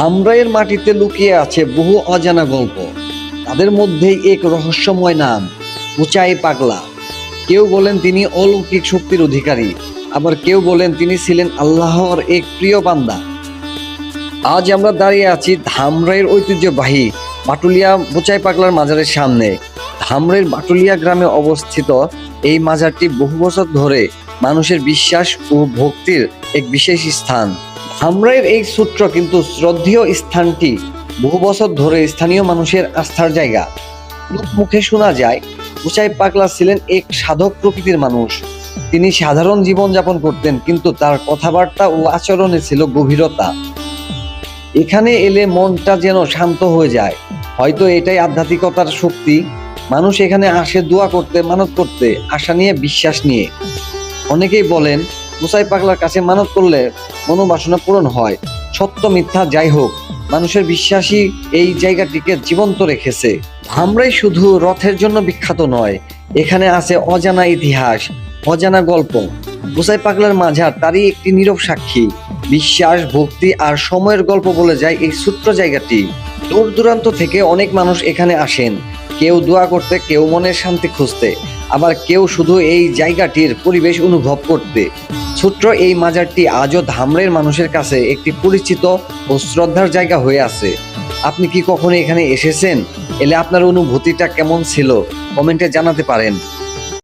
ধামরাইয়ের মাটিতে লুকিয়ে আছে বহু অজানা গল্প। তাদের মধ্যেই এক রহস্যময় নাম উচাই পাগলা। কেউ বলেন তিনি অলৌকিক শক্তির অধিকারী, আবার কেউ বলেন তিনি ছিলেন আল্লাহর এক প্রিয় বান্দা। আজ আমরা দাঁড়িয়ে আছি ধামরাইয়ের ঐতিহ্যবাহী বাটুলিয়া উচাই পাগলার মাজারের সামনে। ধামরাইয়ের বাটুলিয়া গ্রামে অবস্থিত এই মাজারটি বহু বছর ধরে মানুষের বিশ্বাস ও ভক্তির এক বিশেষ স্থান। ধামরাইয়ের এই ছোট্ট কিন্তু শ্রদ্ধেয় স্থানটি বহু বছর ধরে স্থানীয় মানুষের আস্থার জায়গা। মুখে শোনা যায় উচাই পাগলা ছিলেন এক সাধক প্রকৃতির মানুষ। তিনি সাধারণ জীবনযাপন করতেন, কিন্তু তার কথাবার্তা ও আচরণে ছিল গভীরতা। এখানে এলে মনটা যেন শান্ত হয়ে যায়। হয়তো এটাই আধ্যাত্মিকতার শক্তি। মানুষ এখানে আসে দোয়া করতে, মানত করতে, আশা নিয়ে, বিশ্বাস নিয়ে। অনেকেই বলেন উচাই পাগলার কাছে মানত করলে মনোবাসনা পূরণ হয়। সত্য মিথ্যা যাই হোক, মানুষের বিশ্বাসই এই জায়গাটিকে জীবন্ত রেখেছে। ধামরাই শুধু রথের জন্য বিখ্যাত নয়, এখানে আছে অজানা ইতিহাস, অজানা গল্প। উচাই পাগলার মাজার তারই একটি নীরব সাক্ষী। বিশ্বাস, ভক্তি আর সময়ের গল্প বলে যায় এই ছোট্ট জায়গাটি। দূর দূরান্ত থেকে অনেক মানুষ এখানে আসেন, কেউ দোয়া করতে, কেউ মনের শান্তি খুঁজতে, আবার কেউ শুধু এই জায়গাটির পরিবেশ অনুভব করতে। ছোট্ট এই মাজারটি আজও ধামরাইয়ের মানুষের কাছে একটি পরিচিত ও শ্রদ্ধার জায়গা হয়ে আছে। আপনি কি কখনো এখানে এসেছেন? এলে আপনার অনুভূতিটা কেমন ছিল কমেন্টে জানাতে পারেন।